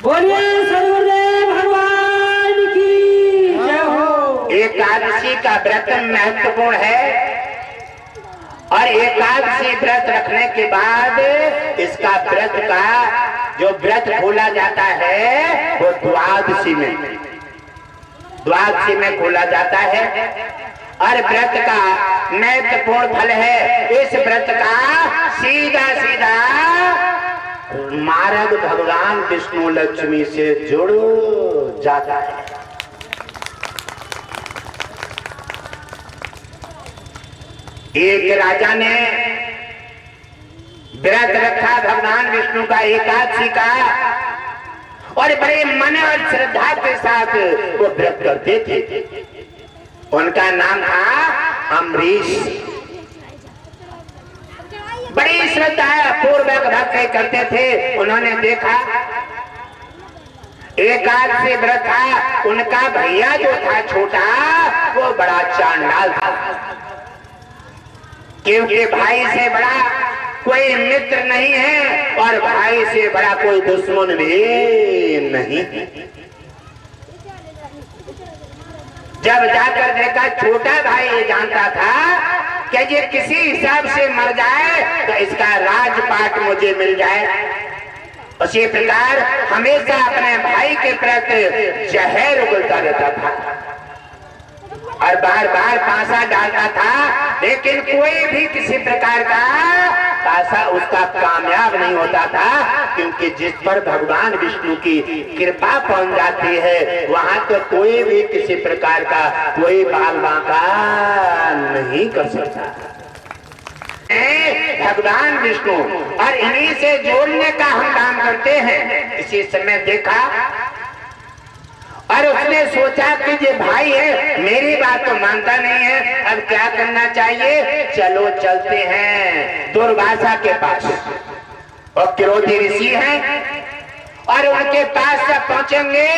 बोलिए सदगुरुदेव भगवान की जय हो। एकादशी का व्रत महत्वपूर्ण है और एकादशी व्रत रखने के बाद इसका व्रत का जो व्रत खोला जाता है वो द्वादशी में खोला जाता है और व्रत का महत्वपूर्ण फल है। इस व्रत का सीधा सीधा मार्ग भगवान विष्णु लक्ष्मी से जुड़ जाता है। एक राजा ने व्रत रखा भगवान विष्णु का एकादशी का और बड़े मन और श्रद्धा के साथ वो व्रत करते थे। उनका नाम था अम्बरीश। बड़ी श्रद्धा पूर्वक भक्ति करते थे। उन्होंने देखा एकादशी व्रत था, उनका भैया जो था छोटा वो बड़ा चांडाल था, क्योंकि भाई से बड़ा कोई मित्र नहीं है और भाई से बड़ा कोई दुश्मन भी नहीं। जब जाकर देखा छोटा भाई ये जानता था कि ये किसी हिसाब से मर जाए तो इसका राजपाट मुझे मिल जाए। उसी प्रकार हमेशा अपने भाई के प्रति जहर उगलता रहता था और बार बार पासा डालता था, लेकिन कोई भी किसी प्रकार का पासा उसका कामयाब नहीं होता था, क्योंकि जिस पर भगवान विष्णु की कृपा पहुंच जाती है वहां तो कोई भी किसी प्रकार का कोई बाल बांका नहीं कर सकता। भगवान विष्णु और इन्हीं से जोड़ने का हम काम करते हैं। इसी समय देखा और उसने सोचा कि ये भाई है, मेरी बात तो मानता नहीं है, अब क्या करना चाहिए? चलो चलते हैं दुर्वासा के पास। और क्रोधी ऋषि हैं और उनके पास जब पहुंचेंगे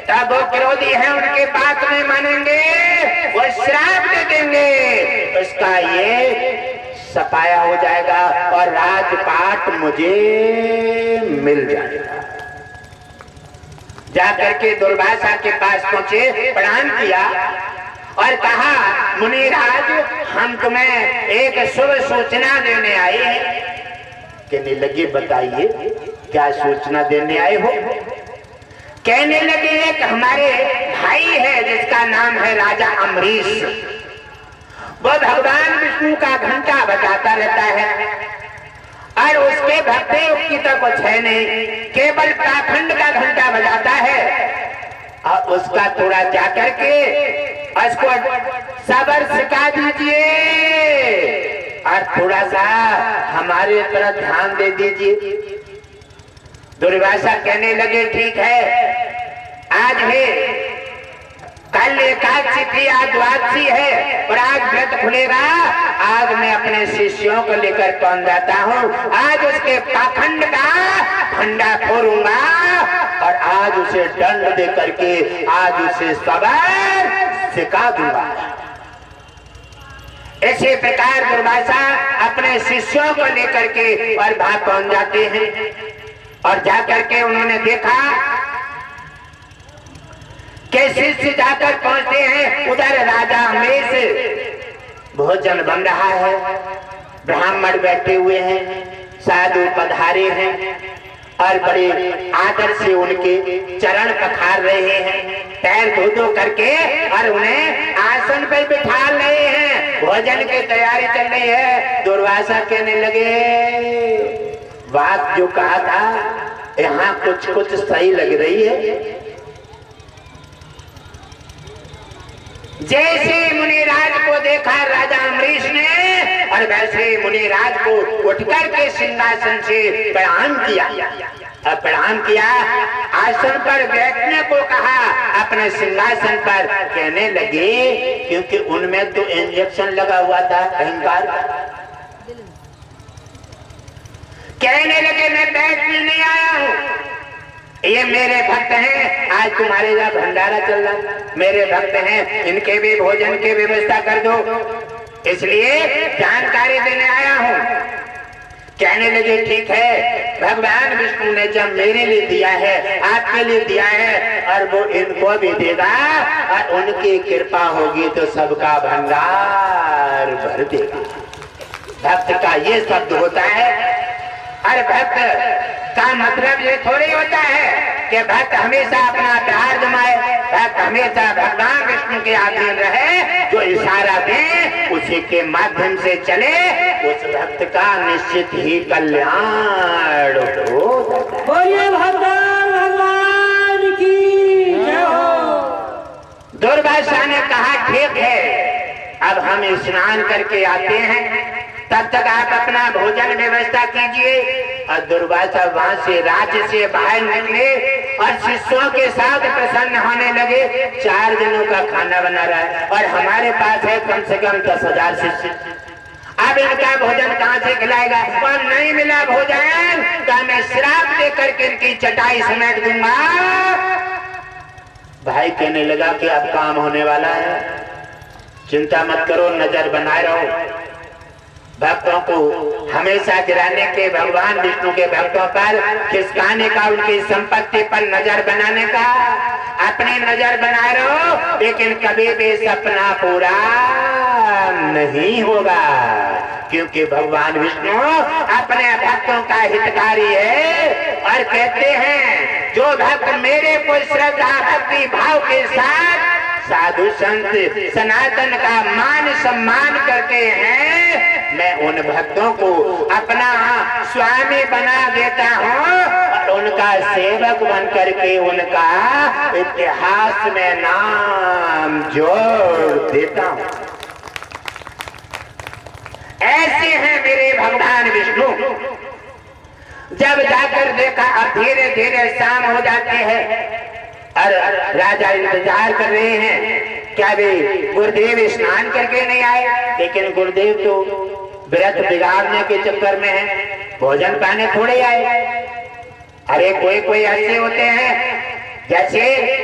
तब वो क्रोधी हैं, उनके बात नहीं मानेंगे, वो श्राप दे देंगे, उसका ये सफाया हो जाएगा और राजपाट मुझे मिल जाएगा। जाकर के दुर्वासा के पास पहुंचे, प्रणाम किया और कहा, मुनिराज हम तुम्हें एक शुभ सूचना देने आए हैं। कहने लगे बताइए क्या सूचना देने आए हो? कहने लगे एक हमारे भाई है जिसका नाम है राजा अम्बरीश, वो भगवान विष्णु का घंटा बजाता रहता है और उसके भक्ति उक्ति तो कुछ है नहीं, केवल पाखंड का घंटा बजाता है। और उसका थोड़ा जाकर के उसको सबर सिखा दीजिए और थोड़ा सा हमारे तरफ ध्यान दे दीजिए। दुर्वासा कहने लगे ठीक है, आज है, कल एकादशी थी, आज द्वादशी है और आज व्रत खुलेगा। आज मैं अपने शिष्यों को लेकर पहुंच जाता हूँ, आज उसके पाखंड का फंडा फोड़ूंगा और आज उसे दंड दे करके आज उसे सबर सिखा दूंगा। इसी प्रकार दुर्वासा अपने शिष्यों को लेकर के और भाग पहुंच जाते हैं और जाकर के उन्होंने देखा कि शिष्य जाकर पहुंचते हैं, उधर राजा अम्बरीश भोजन बन रहा है, ब्राह्मण बैठे हुए हैं, साधु पधारे हैं और बड़े आदर से उनके चरण पखार रहे हैं, पैर धो धो करके और उन्हें आसन पर बिठा रहे हैं। भोजन की तैयारी चल रही है। दुर्वासा कहने लगे बात जो कहा था यहाँ कुछ कुछ सही लग रही है। जैसे मुनिराज को देखा राजा अम्बरीश ने और वैसे मुनिराज को उठकर के सिंहासन से प्रणाम किया। प्रणाम किया, आसन पर बैठने को कहा, अपने सिंहासन पर। कहने लगे, क्योंकि उनमें तो इंजेक्शन लगा हुआ था अहंकार, कहने लगे मैं बैठने नहीं आया हूँ, ये मेरे भक्त हैं, आज तुम्हारे यहाँ भंडारा चल रहा, मेरे भक्त हैं, इनके भी भोजन की व्यवस्था कर दो, इसलिए जानकारी देने आया हूँ। कहने लगे ठीक है, भगवान विष्णु ने जब मेरे लिए दिया है, आपके लिए दिया है, और वो इनको भी देगा, और उनकी कृपा होगी तो सबका भंडार भर देगा। भक्त का ये शब्द होता है। अरे भक्त का मतलब ये थोड़ी होता है कि भक्त हमेशा अपना प्यार जमाए, भक्त हमेशा भगवान विष्णु के अधीन रहे, जो इशारा दे उसी के माध्यम से चले, उस भक्त का निश्चित ही कल्याण हो। बोलिए भगवान की जय हो। दुर्वासा ने कहा ठीक है, अब हम स्नान करके आते हैं, तब तक आप अपना भोजन व्यवस्था कीजिए। और दुर्वासा वहां से राज्य से बाहर निकले और शिष्यों के साथ प्रसन्न होने लगे। 4 दिनों का खाना बना रहा है और हमारे पास है कम से कम 10,000 शिष्य। अब इनका भोजन कहाँ से खिलाएगा? और नहीं मिला भोजन तो मैं श्राप देकर के इनकी चटाई समेट दूंगा। भाई कहने लगा कि अब काम होने वाला है, चिंता मत करो, नजर बनाए रहो। भक्तों को हमेशा गिराने के, भगवान विष्णु के भक्तों पर खिसकाने का, उनकी संपत्ति पर नजर बनाने का, अपनी नजर बनाए रहो, लेकिन कभी भी सपना पूरा नहीं होगा, क्योंकि भगवान विष्णु अपने भक्तों का हितकारी है। और कहते हैं जो भक्त मेरे को श्रद्धा भक्ति भाव के साथ साधु संत सनातन का मान सम्मान करते हैं, मैं उन भक्तों को अपना स्वामी बना देता हूँ और उनका सेवक बन करके उनका इतिहास में नाम जोड़ देता हूँ। ऐसे हैं मेरे भगवान विष्णु। जब जाकर देखा अब धीरे धीरे शाम हो जाती है और राजा इंतजार कर रहे हैं, क्या वे गुरुदेव स्नान करके नहीं आए? लेकिन गुरुदेव तो व्रत बिगाड़ने के चक्कर में है, भोजन पाने थोड़े आए। अरे कोई कोई ऐसे होते हैं जैसे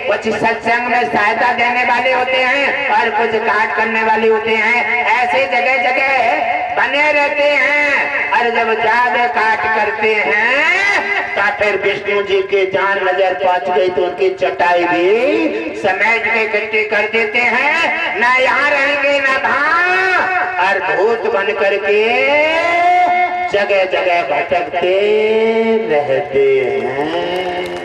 कुछ सत्संग में सहायता देने वाले होते हैं और कुछ काट करने वाले होते हैं, ऐसे जगह जगह बने रहते हैं। और जब ज्यादा काट करते हैं तो फिर विष्णु जी के जान नजर पहुंच गई तो उनकी चटाई भी समेट के इकट्ठी कर देते हैं, ना यहाँ रहेंगे ना वहां, और भूत बन करके जगह जगह भटकते रहते हैं।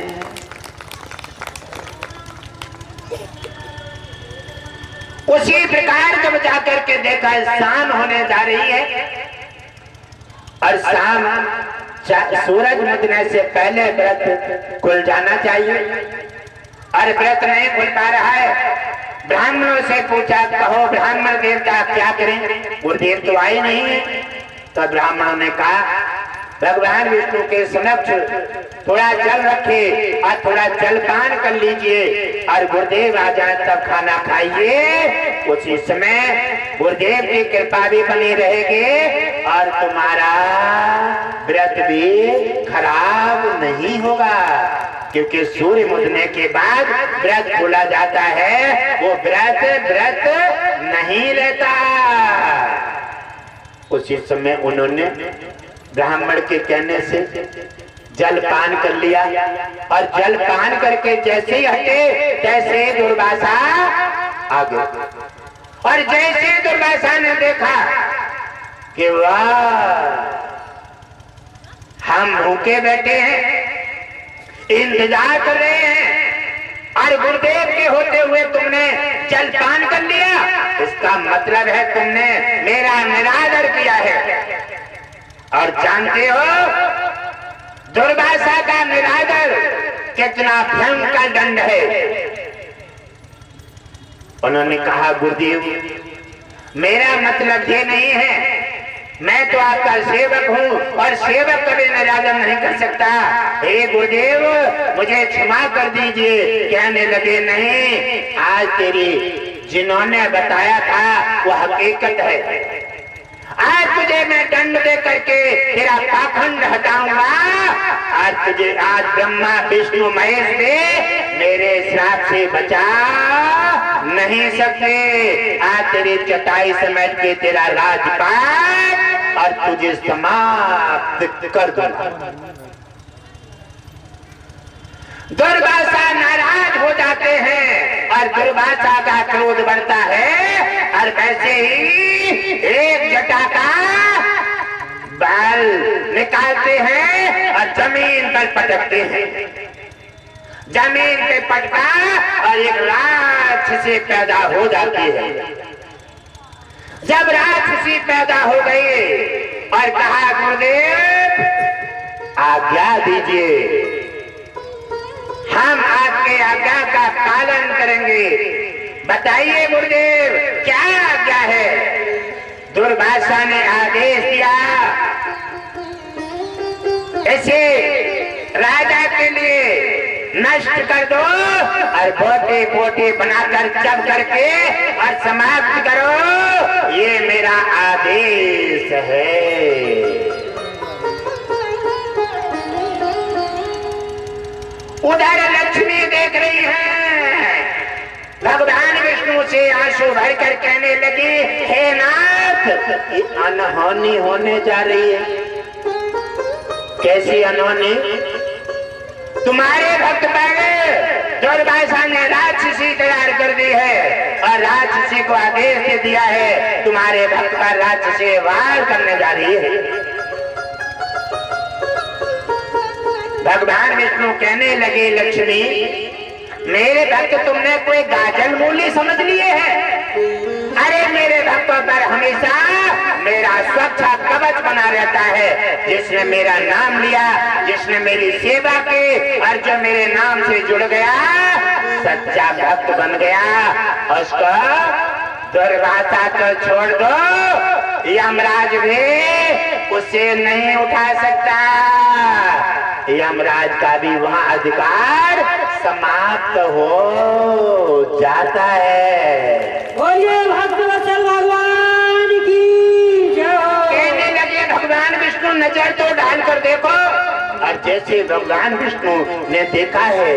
उसी प्रकार जब जाकर के देखा शाम होने जा रही है और शाम सूरज उगने से पहले व्रत खुल जाना चाहिए, और व्रत नहीं खुल पा रहा है। ब्राह्मणों से पूछा, कहो ब्राह्मण देवता क्या करें? गुरुदेव तो आए नहीं है। तो ब्राह्मणों ने कहा भगवान विष्णु के समक्ष थोड़ा जल रखिए और थोड़ा जलपान कर लीजिए, और गुरुदेव आ जाए तब खाना खाइए। उसी समय गुरुदेव की कृपा भी बनी रहेगी और तुम्हारा व्रत भी खराब नहीं होगा, क्योंकि सूर्य उदय के बाद व्रत खोला जाता है, वो व्रत नहीं रहता। उसी समय उन्होंने ब्राह्मण के कहने से जलपान कर लिया, और जलपान करके जैसे ही हटे तैसे दुर्वासा आ गए। और जैसे दुर्वासा ने देखा कि वाह, हम भूखे बैठे हैं, इंतजार कर रहे हैं, और गुरुदेव के होते हुए तुमने जलपान कर लिया, इसका मतलब है तुमने मेरा निरादर किया है। और जानते हो दुर्वासा का निरादर कितना भयंकर दंड है। उन्होंने कहा गुरुदेव मेरा मतलब ये नहीं है, मैं तो आपका सेवक हूँ और सेवक कभी निरादर नहीं कर सकता। हे गुरुदेव मुझे क्षमा कर दीजिए। कहने लगे नहीं, आज तेरी जिन्होंने बताया था वो हकीकत है। आज तुझे मैं दंड दे करके तेरा पाखंड हटाऊंगा। आज ब्रह्मा विष्णु महेश भी मेरे श्राप से बचा नहीं सकते। आज तेरी चटाई समेट के तेरा राजपाट और तुझे समाप्त कर दूंगा। दुर्वासा नाराज हो जाते हैं और दुर्वासा का क्रोध बढ़ता है और वैसे ही एक जटा का बाल निकालते हैं और जमीन पर पटकते हैं। जमीन पे पटका और एक राक्षसी पैदा हो जाती है। जब राक्षसी पैदा हो गई और कहा गुरुदेव आज्ञा दीजिए, हम आपके आज्ञा का पालन करेंगे। बताइए गुरुदेव क्या आज्ञा है? दुर्वासा ने आदेश दिया इसे राजा के लिए नष्ट कर दो और बोटे बोटे बनाकर चब करके और समाप्त करो, ये मेरा आदेश है। उधर लक्ष्मी देख रही है, भगवान विष्णु से आंसू भरकर कहने लगी, हे नाथ, ये अनहोनी होने जा रही है। कैसी अनहोनी? तुम्हारे भक्त पर दुर्वासा ने राक्षसी तैयार कर दी है और राक्षसी को आदेश दे दिया है तुम्हारे भक्त पर राक्षसी वार करने जा रही है। भगवान विष्णु कहने लगे, लक्ष्मी मेरे भक्त तुमने कोई गाजल मूली समझ लिए है? अरे मेरे भक्तों पर हमेशा मेरा सुरक्षा कवच बना रहता है। जिसने मेरा नाम लिया, जिसने मेरी सेवा की और जो मेरे नाम से जुड़ गया, सच्चा भक्त बन गया, उसको दुर्वासा को छोड़ दो, यमराज भी उसे नहीं उठा सकता। यमराज का भी वहां अधिकार समाप्त हो जाता है। बोलिए भक्तवत्सल भगवान की जय। कहने लगे भगवान विष्णु नजर तो डाल कर देखो। और जैसे भगवान विष्णु ने देखा है,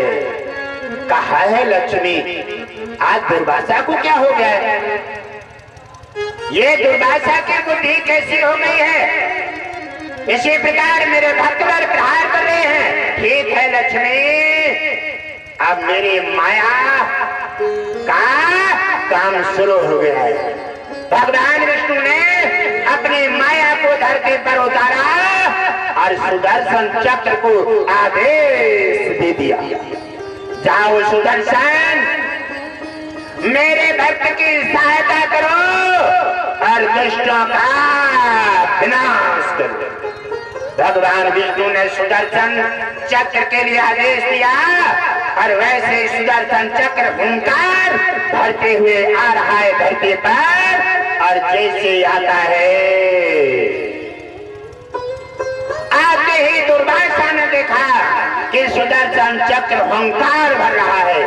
कहा है लक्ष्मी आज दुर्वासा को क्या हो गया है? ये दुर्वासा की बुद्धि कैसी हो गई है? इसी प्रकार मेरे भक्त पर प्रहार कर रहे हैं। ठीक है लक्ष्मी, अब मेरी माया का काम शुरू हो गया है। भगवान विष्णु ने अपनी माया को धरती पर उतारा और सुदर्शन चक्र को आदेश दे दिया, जाओ सुदर्शन मेरे भक्त की सहायता करो और दुष्टों का विनाश करो। भगवान विष्णु ने सुदर्शन चक्र के लिए आदेश दिया और वैसे सुदर्शन चक्र हुंकार भरते हुए आ रहा है धरती पर। और जैसे आता है, आते ही दुर्वासा ने देखा कि सुदर्शन चक्र हुंकार भर रहा है।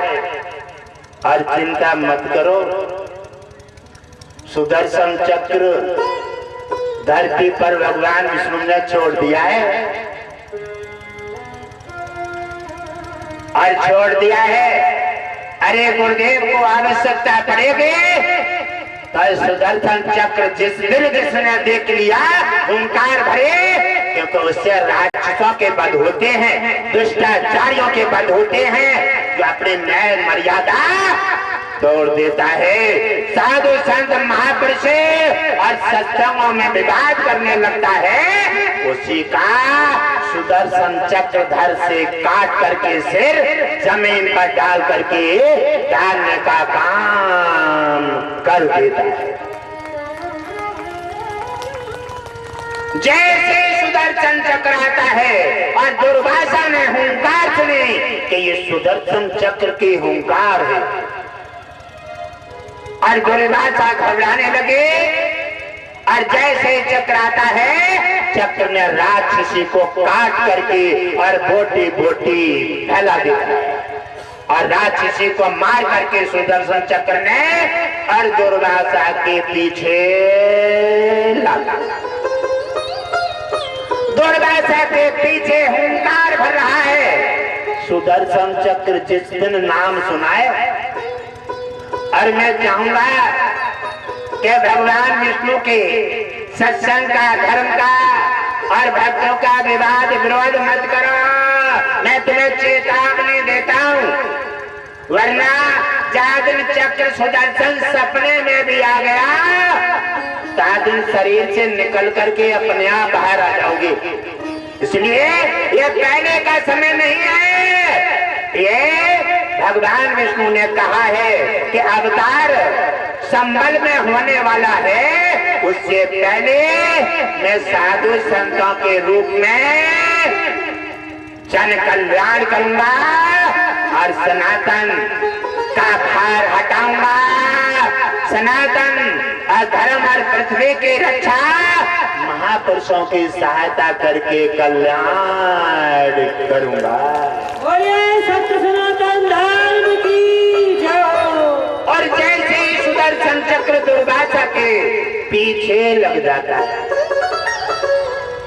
और चिंता मत करो, सुदर्शन चक्र धरती पर भगवान विष्णु ने छोड़ दिया है और छोड़ दिया है। अरे गुरुदेव को आवश्यकता पड़ेगी तो सुदर्शन चक्र जिस दिन जिसने देख लिया हुंकार भरे, क्योंकि उससे राक्षसों के वध होते हैं, दुष्टाचारियों के वध होते हैं, जो अपने न्याय मर्यादा तोड़ देता है, साधु संत महापुरुष और सत्संगों में विवाद करने लगता है, उसी का सुदर्शन चक्रधर से काट करके सिर जमीन पर डाल करके डालने का काम कर देता है। जैसे सुदर्शन चक्र आता है और दुर्वासा ने हुंकार सुनी कि ये सुदर्शन चक्र की हुंकार है और दुर्वासा घबराने लगे। और जैसे चक्र आता है, चक्र ने राक्षसी को काट करके और बोटी बोटी फैला दिया और राक्षसी को मार करके सुदर्शन चक्र ने और दुर्वासा के पीछे लगा। दुर्वासा के पीछे हुंकार भर रहा है। सुदर्शन चक्र जिस दिन नाम सुनाए, और मैं चाहूंगा कि भगवान विष्णु के सत्संग का, धर्म का और भक्तों का विवाद विरोध मत करो। मैं तुम्हें चेतावनी देता हूँ, वरना जादन चक्र सुदर्शन सपने में भी आ गया, तादिन शरीर से निकल करके अपने आप बाहर आ जाओगे। इसलिए ये कहने का समय नहीं है। ये भगवान विष्णु ने कहा है कि अवतार संबल में होने वाला है, उससे पहले मैं साधु संतों के रूप में जन कल्याण करूंगा और सनातन का भार हटाऊंगा, सनातन और धर्म और पृथ्वी की रक्षा महापुरुषों की सहायता करके कल्याण करूंगा। बोलिए सत्य सनातन धर्म की जय। और जैसे ही सुदर्शन चक्र दुर्वासा के पीछे लग जाता है,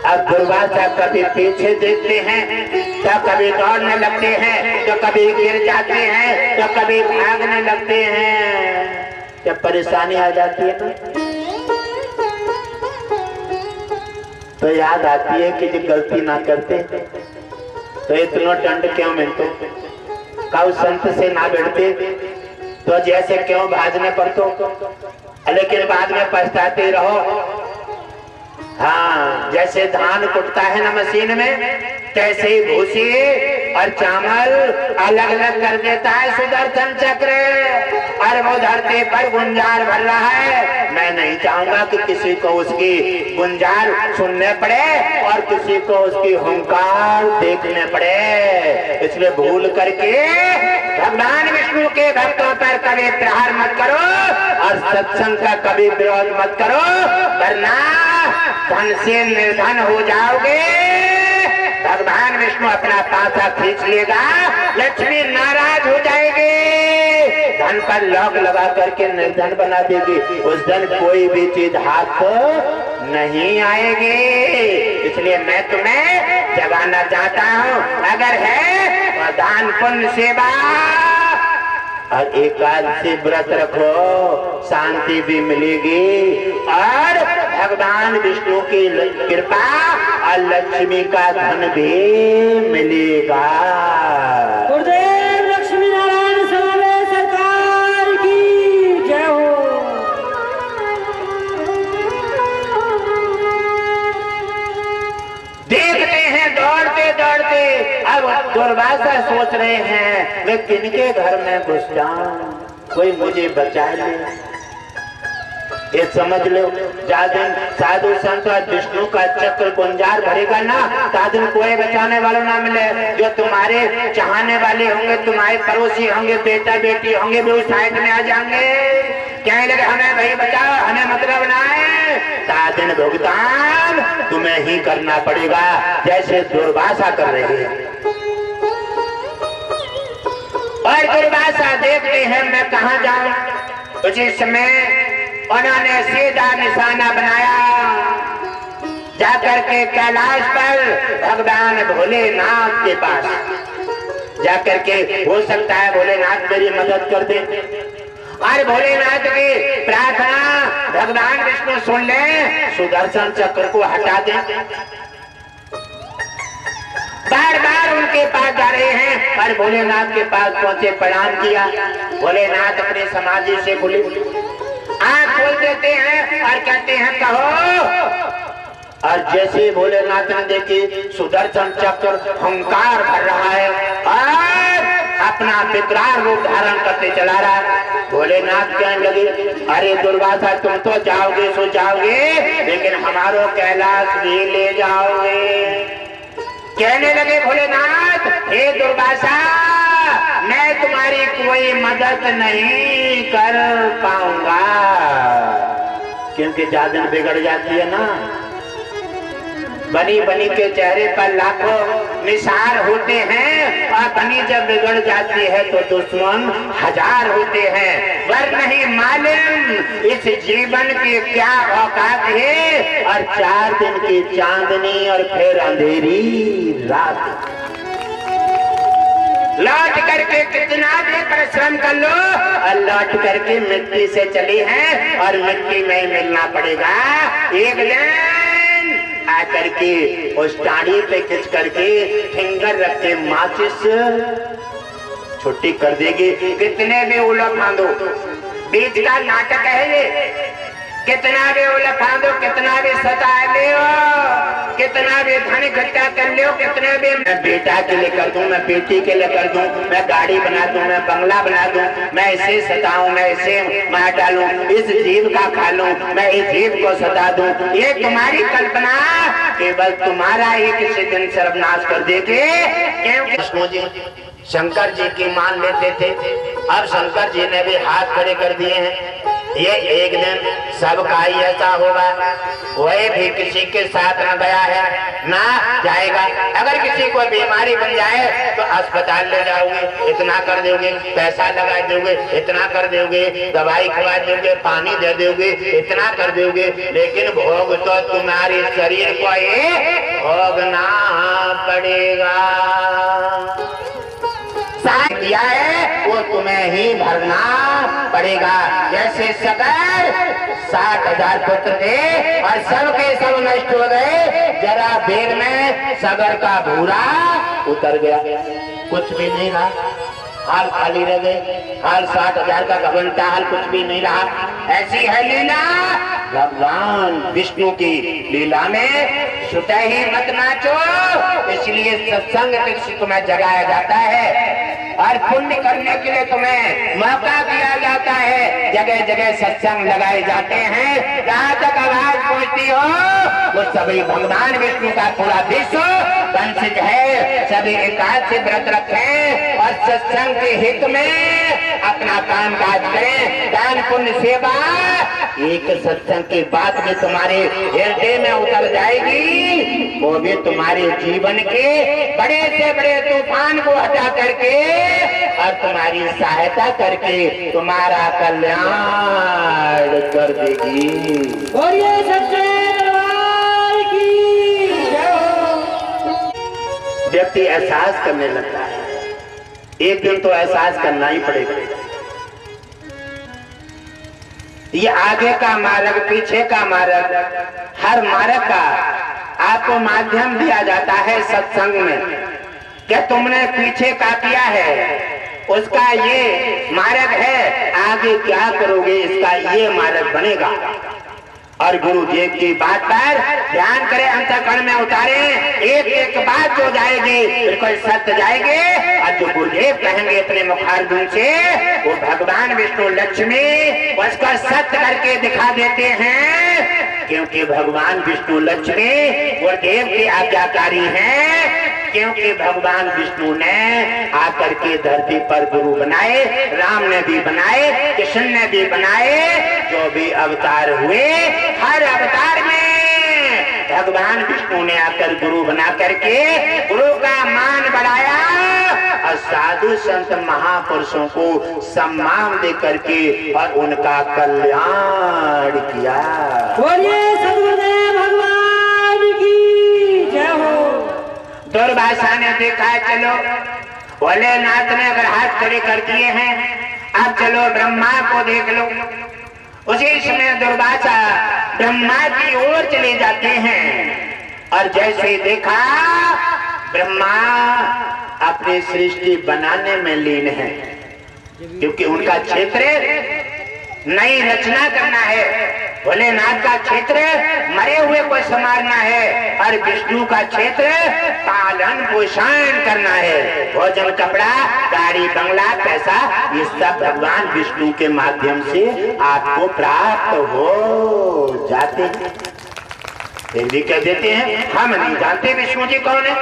अब दुर्वासा कभी पीछे देखते हैं तो कभी दौड़ने लगते हैं, तो कभी गिर जाते हैं, तो कभी भागने लगते हैं। जब परेशानी आ जाती है ना, तो याद आती है कि जो गलती ना करते तो इतना दंड क्यों मिलते, काउ संत से ना बैठते तो जैसे क्यों भाजने पड़तो, लेकिन बाद में पछताते रहो। हाँ, जैसे धान कुटता है ना मशीन में, कैसे ही भूसी और चावल अलग अलग कर देता है सुदर्शन चक्र, और वो धरती पर गुंजार भर रहा है। मैं नहीं चाहूंगा कि किसी को उसकी गुंजार सुनने पड़े और किसी को उसकी हुंकार देखने पड़े, इसलिए भूल करके भगवान विष्णु के भक्तों पर कभी प्रहार मत करो और सत्संग का कभी विरोध मत करो, वरना धन से निर्धन हो जाओगे। भगवान विष्णु अपना पासा खींच लेगा, लक्ष्मी नाराज हो जाएगी, धन पर लॉक लगा करके निर्धन बना देगी, उस दिन कोई भी चीज हाथ नहीं आएगी। इसलिए मैं तुम्हें जगाना चाहता हूँ, अगर है तो दान पुण्य सेवा और एकादशी व्रत रखो, शांति भी मिलेगी और भगवान विष्णु की कृपा और लक्ष्मी का धन भी मिलेगा। गुरुदेव लक्ष्मी नारायण स्वामी सरकार की जय हो। देखते हैं दौड़ते दौड़ते, अब दुर्वासा सोच रहे हैं मैं किनके घर में घुस जाऊं, कोई मुझे बचा ले। ये समझ लो, जादिन साधु संत और विष्णु का चक्र गुंजार भरेगा ना, तादिन कोई बचाने वाला ना मिले। जो तुम्हारे चाहने वाले होंगे, तुम्हारे पड़ोसी होंगे, बेटा बेटी होंगे, वो साइड में आ जाएंगे, कहने लगे हमें भाई बचाओ, हमें मतलब ना है। तादिन भुगतान तुम्हें ही करना पड़ेगा, जैसे दुर्वासा कर रहे हैं। और दुर्वासा देखते हैं मैं कहाँ जाऊं, उसी समय उन्होंने सीधा निशाना बनाया, जाकर के कैलाश पर भगवान भोलेनाथ के पास जाकर के, हो सकता है भोलेनाथ मेरी मदद कर दे, और भोलेनाथ की प्रार्थना भगवान विष्णु सुन ले, सुदर्शन चक्र को हटा दे। बार बार उनके पास जा रहे हैं और भोलेनाथ के पास पहुंचे, प्रणाम किया। भोलेनाथ अपने समाधि से बोले, आंख खोल देते हैं और कहते हैं कहो। और जैसे भोलेनाथ ने देखी सुदर्शन चक्र हुंकार भर रहा है और अपना विकराल रूप धारण करते चला रहा है। भोलेनाथ कहने लगे, अरे दुर्वासा तुम तो जाओगे सो जाओगे, लेकिन हमारो कैलाश भी ले जाओगे। कहने लगे भोलेनाथ, हे दुर्वासा मैं तुम्हारी कोई मदद नहीं कर पाऊंगा, क्योंकि जादन बिगड़ जाती है ना, बनी बनी के चेहरे पर लाखों निशान होते हैं, और बनी जब बिगड़ जाती है तो दुश्मन हजार होते हैं। वर नहीं मालूम इस जीवन की क्या औकात है, और 4 दिन की चांदनी और फिर अंधेरी रात। लौट करके कितना भी परिश्रम कर लो, और लौट करके मिट्टी से चली है और मिट्टी में मिलना पड़ेगा। एक दिन आकर के उस टाड़ी पे खिंच करके फिंगर रख के माचिस छुट्टी कर देगी। कितने भी उलट फांदो, बीच का नाटक है ये। कितना भी उलट फांदो, कितना भी सता ले, कितना भी धन इकट्ठा कर लो, कितने भी मैं बेटा के लिए कर दूं, मैं बेटी के लिए कर दूं, मैं गाड़ी बना दूं, मैं बंगला बना दूं, मैं इसे सताऊं, मैं इसे मार डालूं, इस जीव का खा लूं, मैं इस जीव को सता दूं, ये तुम्हारी कल्पना केवल तुम्हारा ही किसी दिन सर्वनाश कर देगी। क्योंकि विष्णु जी शंकर जी की मान लेते थे, अब शंकर जी ने भी हाथ खड़े कर दिए हैं। ये एक दिन सबका ही ऐसा होगा, वही भी किसी के साथ न गया है ना जाएगा। अगर किसी को बीमारी बन जाए तो अस्पताल ले जाओगे, इतना कर दोगे, पैसा लगा दोगे, इतना कर दोगे, दवाई खवा दोगे, पानी दे दोगे, इतना कर दोगे, लेकिन भोग तो तुम्हारे शरीर को ही भोगना पड़ेगा। किया है वो तुम्हें ही भरना पड़ेगा। जैसे सगर 60,000 पुत्र थे और सबके सब नष्ट हो गए, जरा देर में सगर का भूरा उतर गया, कुछ भी नहीं रहा, हाल खाली रह गए, हाल 60,000 का घमंडा, हाल कुछ भी नहीं रहा। ऐसी है लीला भगवान विष्णु की लीला में छुटा ही मत नाचो। इसलिए सत्संग से तुम्हें जगाया जाता है और पुण्य करने के लिए तुम्हें मौका दिया जाता है। जगह जगह सत्संग लगाए जाते हैं, जहाँ तक आवाज पहुँचती हो वो सभी भगवान विष्णु का पूरा विश्व वंशित है। सभी एकादशी व्रत रखें और सत्संग के हित में अपना काम काज करें, दान पुण्य सेवा। एक सत्संग की बात भी तुम्हारे हृदय में उतर जाएगी, वो भी तुम्हारे जीवन के बड़े से बड़े तूफान को हटा करके और तुम्हारी सहायता करके तुम्हारा कल्याण कर देगी। और ये सच्चे दरबार की जय हो। व्यक्ति एहसास करने लगता है, एक दिन तो एहसास करना ही पड़ेगा। ये आगे का मार्ग, पीछे का मार्ग, हर मार्ग का आपको माध्यम दिया जाता है सत्संग में। क्या तुमने पीछे का किया है, उसका ये मार्ग है, आगे क्या करोगे इसका ये मार्ग बनेगा। और गुरु जी की बात पर ध्यान करें, अंतःकरण में उतारे, एक एक बात जो जाएगी बिल्कुल सत्य जाएगी। और जो गुरुदेव कहेंगे अपने मुखारबिंद से, वो भगवान विष्णु लक्ष्मी उसका सत्य करके दिखा देते हैं। क्योंकि भगवान विष्णु लक्ष्मी गुरुदेव के आज्ञाकारी हैं। क्योंकि भगवान विष्णु ने आकर के धरती पर गुरु बनाए, राम ने भी बनाए, कृष्ण ने भी बनाए, जो भी अवतार हुए हर अवतार में भगवान विष्णु ने आकर गुरु बना करके गुरु का मान बढ़ाया और साधु संत महापुरुषों को सम्मान दे करके और उनका कल्याण किया। बोलिए सद्गुरुदेव भगवान की जय हो। दुर्वासा ने देखा, चलो भोलेनाथ ने अगर हाथ खड़े कर दिए हैं, अब चलो ब्रह्मा को देख लो। उसी समय दुर्वासा ब्रह्मा की ओर चले जाते हैं और जैसे देखा ब्रह्मा अपनी सृष्टि बनाने में लीन है, क्योंकि उनका क्षेत्र नई रचना करना है। भोलेनाथ का क्षेत्र मरे हुए को संवारना है और विष्णु का क्षेत्र पालन पोषण करना है। भोजन, कपड़ा, गाड़ी, बंगला, पैसा, ये सब भगवान विष्णु के माध्यम से आपको प्राप्त हो जाते हैं। फिर भी कह देते हैं हम नहीं जानते विष्णु जी कौन है,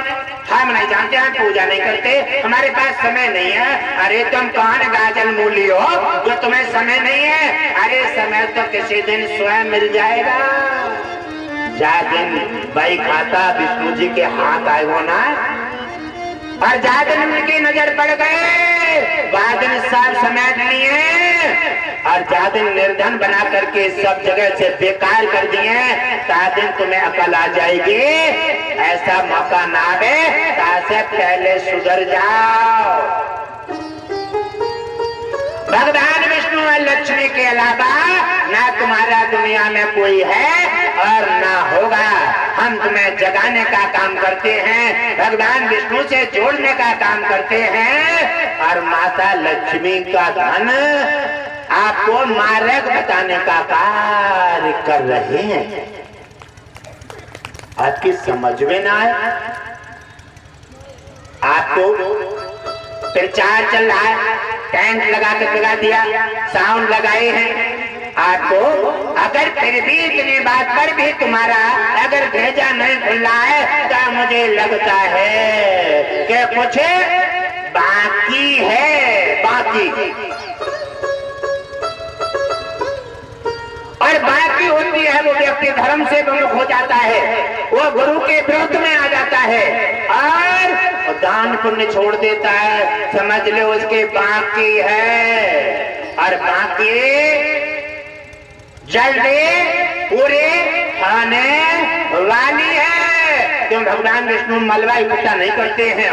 हम नहीं जानते, हम पूजा नहीं करते, हमारे पास समय नहीं है। अरे तुम कौन गाजल मूली हो जो तुम्हें समय नहीं है? अरे समय तो किसी दिन स्वयं मिल जाएगा। जा दिन भाई खाता विष्णु जी के हाथ आए हो ना, और जा दिन उनकी नजर पड़ गए, वह दिन सब समेट लिए और जा दिन निर्धन बना करके सब जगह से बेकार कर दिए। ता दिन तुम्हें अकल आ जाएगी, ऐसा मौका ना आवे, तासे पहले सुधर जाओ। भगवान विष्णु और लक्ष्मी के अलावा ना तुम्हारा दुनिया में कोई है और ना होगा। हम तुम्हें जगाने का काम करते हैं, भगवान विष्णु से जोड़ने का काम करते हैं, और माता लक्ष्मी का धन आपको मार्ग बताने का कार्य कर रहे हैं। आपकी समझ में ना आए? आपको प्रचार चल रहा है, टेंट लगा दिया, साउंड लगाए हैं आपको, अगर फिर भी इतनी बात पर भी तुम्हारा अगर भेजा नहीं खुल रहा है तो मुझे लगता है कि कुछ बाकी है, बाकी। और बाकी होती है वो व्यक्ति धर्म से विमुख हो जाता है, वो गुरु के विरुद्ध में आ जाता है और दान पुण्य छोड़ देता है, समझ लो उसके बाकी है। और बाकी जल्दी पूरे खाने वाली है। क्यों भगवान विष्णु मलबा इकट्ठा नहीं करते हैं?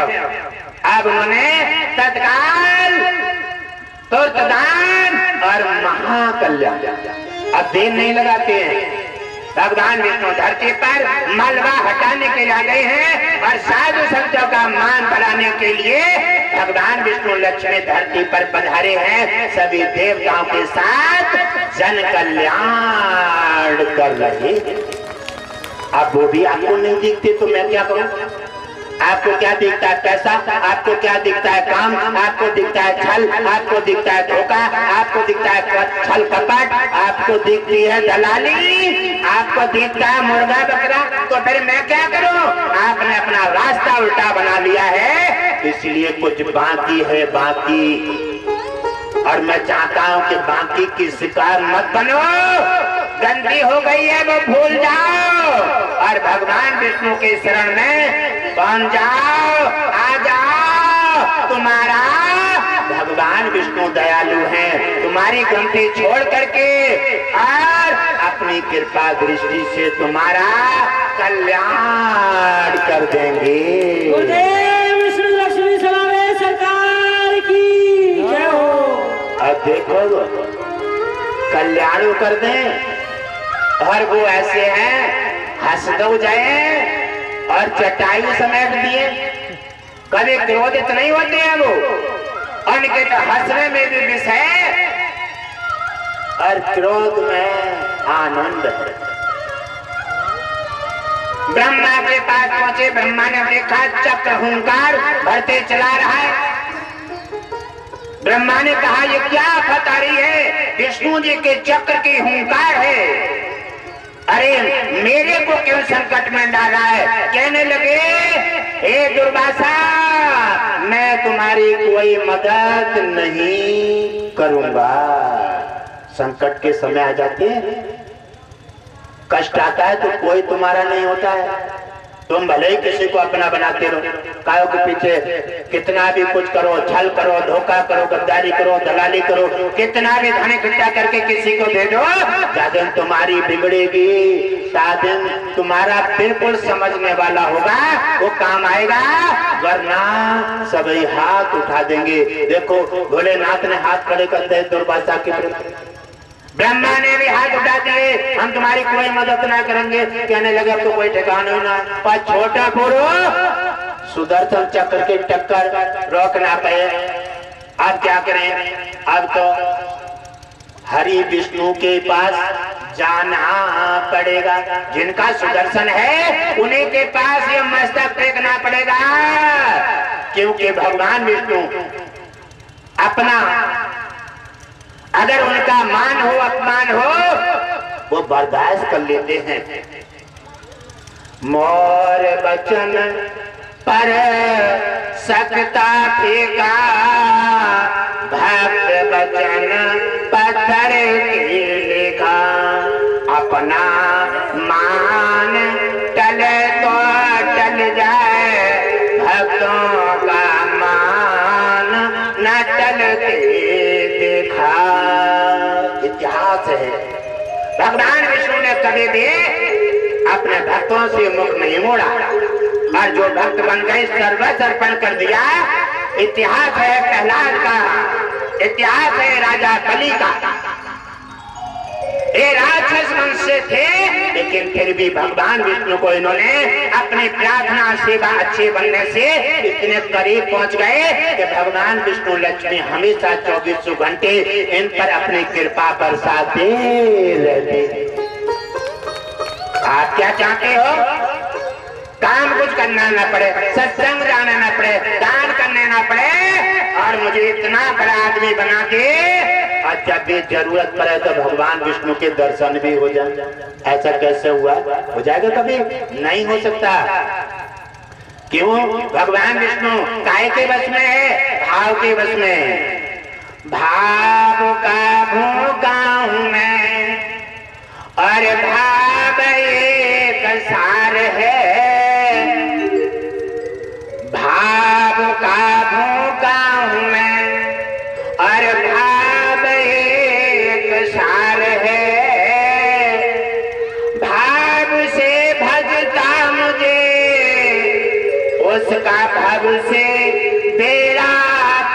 अब उन्होंने तत्काल तुर्तदान और महाकल्याण, अब देर नहीं लगाते हैं। भगवान विष्णु धरती पर मलबा हटाने के लिए आ गए हैं और साधु संतों का मान बढ़ाने के लिए भगवान विष्णु लक्ष्मी धरती पर पधारे हैं, सभी देवताओं के साथ जन कल्याण कर रहे। अब वो भी आपको नहीं दिखते तो मैं क्या करूं? आपको क्या दिखता है? पैसा। आपको क्या दिखता है? काम। आपको दिखता है छल। आपको दिखता है धोखा। आपको दिखता है छल कपट। आपको दिखती है दलाली। आपको दिखता है मुर्गा बकरा। तो फिर मैं क्या करूं? आपने अपना रास्ता उल्टा बना लिया है, इसलिए कुछ बाकी है, बाकी। और मैं चाहता हूं कि बाकी की शिकार मत बनो, गंदी हो गई है वो भूल जाओ और भगवान विष्णु के शरण में पहुंच जाओ, आ जाओ। तुम्हारा भगवान विष्णु दयालु हैं, तुम्हारी गलती छोड़ करके और अपनी कृपा दृष्टि से तुम्हारा कल्याण कर देंगे। गुरुदेव विष्णु लक्ष्मी समावेश सरकार की जय हो। अब देखो कल्याण कर दें और वो ऐसे हैं हंसदो जाए और चटाई समेट दिए, कभी क्रोधित नहीं होते हैं वो, उनके तो हंसने में भी विष है और क्रोध में आनंद है। ब्रह्मा के पास पहुंचे, ब्रह्मा ने देखा चक्र हुंकार भरते चला रहा है। ब्रह्मा ने कहा ये क्या आफत आ रही है? विष्णु जी के चक्र की हुंकार है, अरे मेरे को क्यों संकट में डाला है? कहने लगे हे दुर्वासा, मैं तुम्हारी कोई मदद नहीं करूंगा। संकट के समय आ जाते हैं, कष्ट आता है तो कोई तुम्हारा नहीं होता है। तुम भले ही किसी को अपना बनाते रहो, कायों के पीछे कितना भी कुछ करो, छल करो, धोखा करो, गद्दारी करो, दलाली करो, कितना भी धन इकट्ठा करके किसी को दे दो, साधन तुम्हारी बिगड़ेगी, साधन तुम्हारा बिल्कुल समझने वाला होगा वो काम आएगा, वरना सभी हाथ उठा देंगे। देखो भोलेनाथ ने हाथ खड़े कर दिए दुर्वासा के प्रति, ब्रह्मा ने भी हाथ उठा दिए, हम तुम्हारी कोई मदद ना करेंगे। कहने लगे अब तो कोई ठिकाना ही ना, पर छोटा गुरु सुदर्शन चक्र के टक्कर रोक ना पाए। अब क्या करें? अब तो हरि विष्णु के पास जाना पड़ेगा। जिनका सुदर्शन है उन्हीं के पास ये मस्तक फेंकना पड़ेगा, क्योंकि भगवान विष्णु अपना अगर उनका मान हो अपमान हो वो बर्दाश्त कर लेते हैं। मोर बचन पर सकता फेंका, भक्त बचन पत्थर की लेखा, अपना मान टले तो टल जाए, भक्तों का मान न टलते देखा। इतिहास है, भगवान विष्णु ने कभी भी अपने भक्तों से मुख नहीं मोड़ा और जो भक्त बन गए सर्वस्व अर्पण कर दिया। इतिहास है प्रहलाद का, इतिहास है राजा बलि का। ये राज राक्षस वंश से थे, लेकिन फिर भी भगवान विष्णु को इन्होंने अपनी प्रार्थना सेवा अच्छे बनने से इतने करीब पहुंच गए कि भगवान विष्णु लक्ष्मी हमेशा 24 घंटे इन पर अपनी कृपा बरसाते रहते। आप क्या चाहते हो? काम कुछ करना ना पड़े, सत्संग जाना ना पड़े, दान करने ना पड़े, और मुझे इतना बड़ा आदमी बना के, और जब भी जरूरत पड़े तो भगवान विष्णु के दर्शन भी हो जाए। ऐसा कैसे हुआ? हो जाएगा कभी? नहीं हो सकता। क्यों? भगवान विष्णु काय के वश में है? भाव के वश में। भाव का भूखा हूं मैं और भाव एक सार है, भाव का भूखा हूं मैं और भाव एक सार है, भाव से भजता मुझे उसका भव से बेड़ा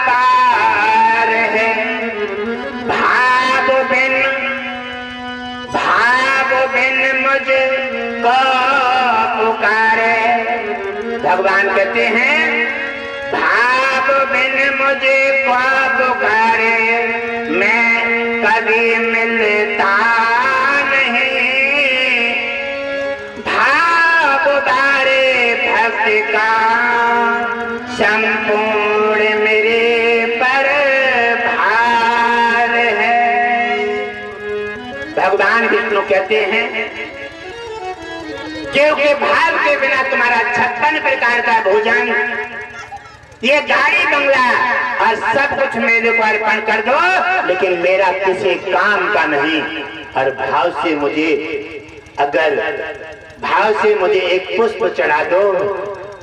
पार है, भाव बिन मुझको पुकारे। भगवान कहते हैं भाव बिन मुझे को पुकारे मैं कभी मिलता नहीं, भाव बारे भक्ति का संपूर्ण मेरे पर भार है। भगवान विष्णु कहते हैं क्योंकि भाव के बिना तुम्हारा 56 प्रकार का भोजन, ये गाड़ी बंगला और सब कुछ मेरे को अर्पण कर दो, लेकिन मेरा किसी काम का नहीं। और भाव से मुझे, अगर भाव से मुझे एक पुष्प चढ़ा दो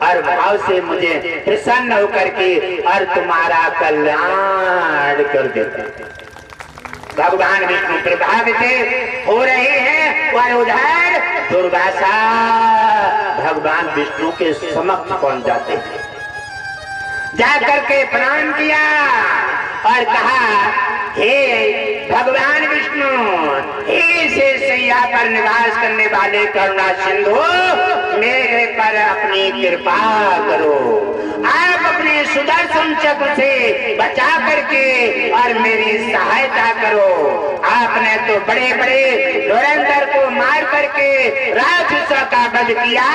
और भाव से मुझे प्रसन्न होकर के और तुम्हारा कल्याण कर देता। भगवान विष्णु प्रभावित हो रहे हैं और उधर दुर्वासा भगवान विष्णु के समक्ष पहुंच जाते हैं। जाकर के प्रणाम किया और कहा हे भगवान विष्णु, हे शेषैया पर निवास करने वाले करुणा सिंधु, मेरे पर अपनी कृपा करो। आप अपने सुदर्शन चक्र से बचा करके और मेरी सहायता करो। आपने तो बड़े बड़े धुरंधर को मार करके राक्षसों का वध किया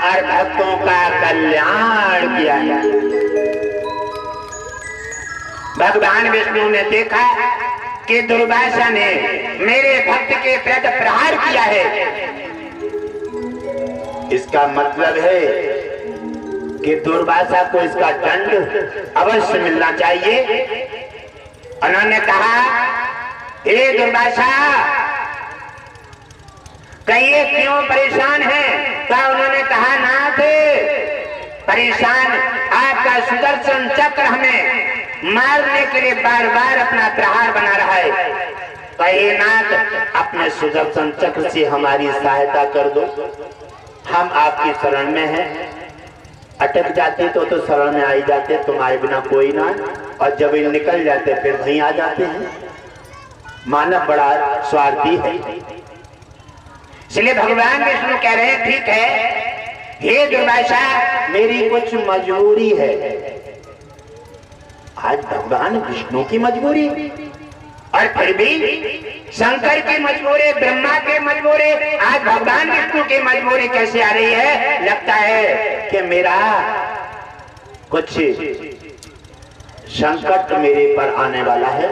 और भक्तों का कल्याण किया। भगवान विष्णु ने देखा कि दुर्वासा ने मेरे भक्त के प्रति प्रहार किया है, इसका मतलब है कि दुर्वासा को इसका दंड अवश्य मिलना चाहिए। उन्होंने कहा हे दुर्वासा, कहिए क्यों परेशान है? तो उन्होंने कहा नाथ, परेशान आपका सुदर्शन चक्र हमें मारने के लिए बार बार अपना प्रहार बना रहा है। कहिए नाथ, अपने सुदर्शन चक्र से हमारी सहायता कर दो, हम आपकी शरण में हैं। अटक जाते तो शरण में आ ही जाते, तुम्हारे बिना कोई ना, और जब ये निकल जाते फिर वहीं आ जाते हैं। मानव बड़ा स्वार्थी है। इसलिए भगवान विष्णु कह रहे हैं ठीक है हे दुर्वासा, मेरी कुछ मजबूरी है। आज भगवान विष्णु की मजबूरी, और फिर भी शंकर की मजबूरी, ब्रह्मा के मजबूरी, आज भगवान विष्णु की मजबूरी कैसे आ रही है? लगता है कि मेरा कुछ संकट मेरे पर आने वाला है।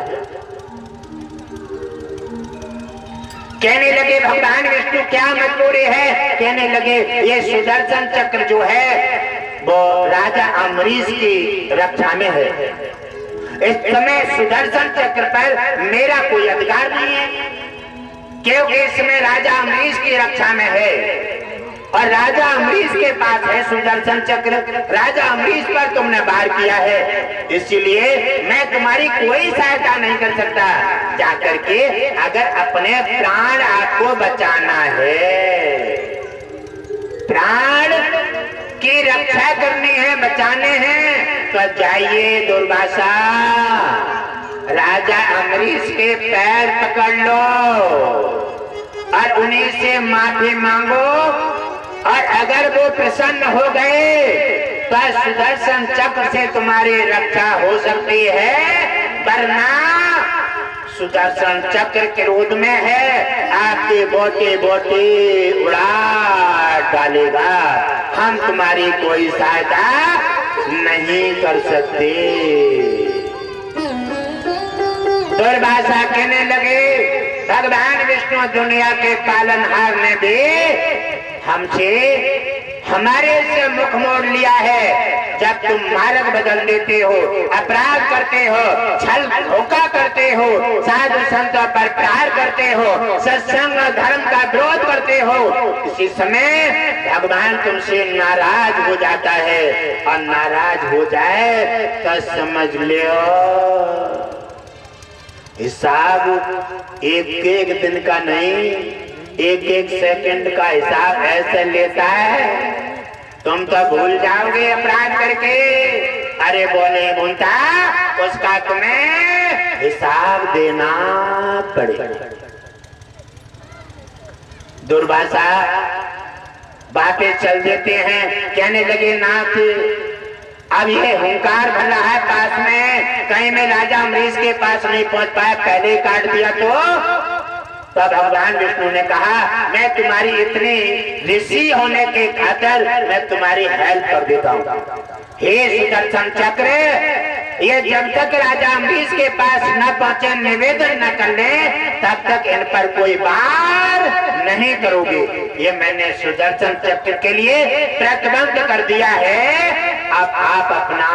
कहने लगे भगवान विष्णु क्या मजबूरी है? कहने लगे ये सुदर्शन चक्र जो है वो राजा अम्बरीश की रक्षा में है। इस समय सुदर्शन चक्र पर मेरा कोई अधिकार नहीं है, क्योंकि इसमें राजा अम्बरीश की रक्षा में है और राजा अम्बरीश के पास है सुदर्शन चक्र। राजा अम्बरीश पर तुमने वार किया है, इसलिए मैं तुम्हारी कोई सहायता नहीं कर सकता। जाकर के अगर अपने प्राण आपको बचाना है, प्राण की रक्षा करनी है, बचाने हैं, तो जाइए दुर्वासा, राजा अम्बरीश के पैर पकड़ लो और उन्हीं से माफी मांगो, और अगर वो प्रसन्न हो गए तो सुदर्शन चक्र से तुम्हारी रक्षा हो सकती है, वरना सुदर्शन चक्र क्रोध में है, आपके बोटे बोटे उड़ा डालेगा। हम तुम्हारी कोई सहायता नहीं कर सकते। दुर्वासा कहने लगे, भगवान विष्णु दुनिया के पालनहार ने भी हमसे हमारे से मुख मोड़ लिया है। जब तुम मार्ग बदल देते हो, अपराध करते हो, छल धोखा करते हो, साधु संतों पर प्रहार करते हो, सत्संग और धर्म का विरोध करते हो, इसी समय भगवान तुमसे नाराज हो जाता है, और नाराज हो जाए तो समझ लो हिसाब एक दिन का नहीं, एक सेकंड का हिसाब ऐसे लेता है, तुम तो भूल जाओगे अपराध करके। अरे वो नहीं भूलता, उसका तुम्हें हिसाब देना पड़ेगा। दुर्वासा बातें चल देते हैं, कहने लगे नाथ अब ये हुंकार भर रहा है पास में, कहीं मैं राजा अम्बरीश के पास नहीं पहुंच पाया, पहले ही काट दिया तो भगवान विष्णु ने कहा मैं तुम्हारी इतनी ऋषि होने के खातिर मैं तुम्हारी हेल्प कर देता हूँ। हे सुदर्शन चक्र, ये जब तक राजा अम्बरीश के पास न पहुंचे, निवेदन न कर ले, तब तक इन पर कोई वार नहीं करोगे। ये मैंने सुदर्शन चक्र के लिए प्रतिबंध कर दिया है। अब आप अपना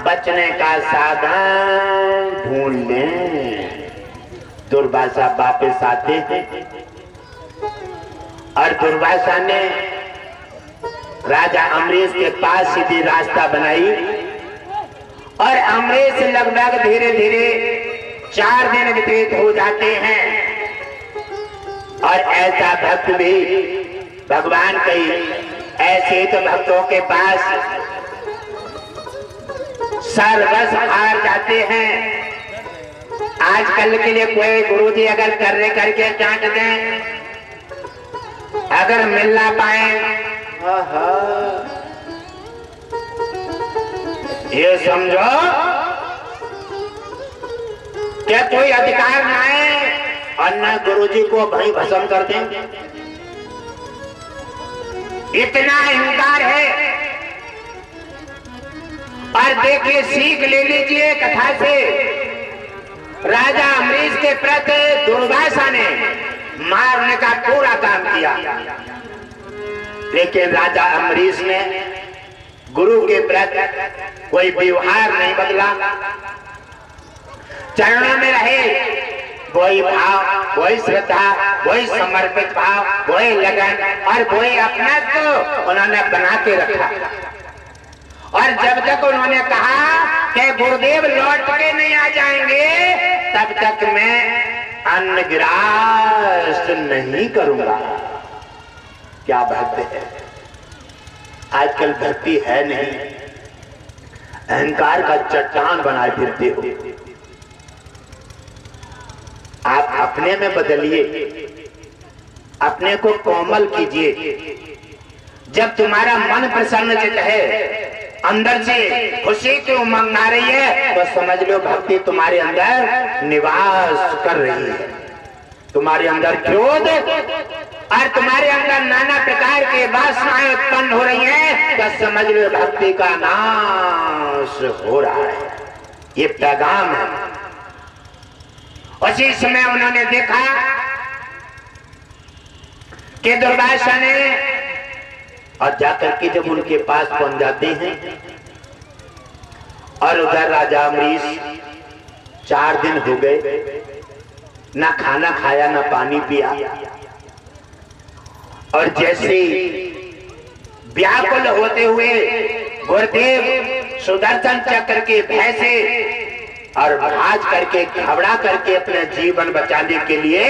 बचने का साधन ढूंढ लें। दुर्वासा वापस आते हैं, और दुर्वासा ने राजा अम्बरीश के पास सीधी रास्ता बनाई, और अम्बरीश लगभग धीरे धीरे 4 दिन व्यतीत हो जाते हैं, और ऐसा भक्त भी भगवान कई ऐसे तो भक्तों के पास सर्वस हार जाते हैं। आजकल के लिए कोई गुरुजी अगर करने करके डांट दें, अगर मिल ना पाए, ये समझो क्या कोई अधिकार ना है, और न गुरुजी को भई भस्म कर दें। इतना अहंकार है। और देखिए, सीख ले लीजिए कथा से। राजा अम्बरीश के प्रति दुर्वासा ने मारने का पूरा काम किया, लेकिन राजा अम्बरीश ने गुरु के प्रति कोई व्यवहार नहीं बदला, चरणों में रहे, वही भाव, वही श्रद्धा, वही समर्पित भाव, वही लगन, और वही अपना को उन्होंने बना के रखा। और जब तक उन्होंने कहा कि गुरुदेव लौट के नहीं आ जाएंगे, तब तक मैं अन्न ग्रास नहीं करूंगा। क्या भक्ति है! आजकल भक्ति है नहीं, अहंकार का चट्टान बनाए फिरते हो। आप अपने में बदलिए, अपने को कोमल कीजिए। जब तुम्हारा मन प्रसन्नचित है, अंदर से खुशी की उमंग आ रही है, तो समझ लो भक्ति तुम्हारे अंदर निवास कर रही है। तुम्हारे अंदर क्रोध और तुम्हारे अंदर नाना प्रकार के वासनाएं उत्पन्न हो रही हैं, तो समझ लो भक्ति का नाश हो रहा है। ये पैगाम है। उसी समय उन्होंने देखा कि दुर्वासा ने, और जाकर के जब उनके पास पहुंच जाते हैं, और उधर राजा अम्बरीश 4 दिन हो गए, ना खाना खाया ना पानी पिया, और जैसे व्याकुल होते हुए गुरुदेव सुदर्शन चक्र के भय से और भाज करके घबरा करके अपने जीवन बचाने के लिए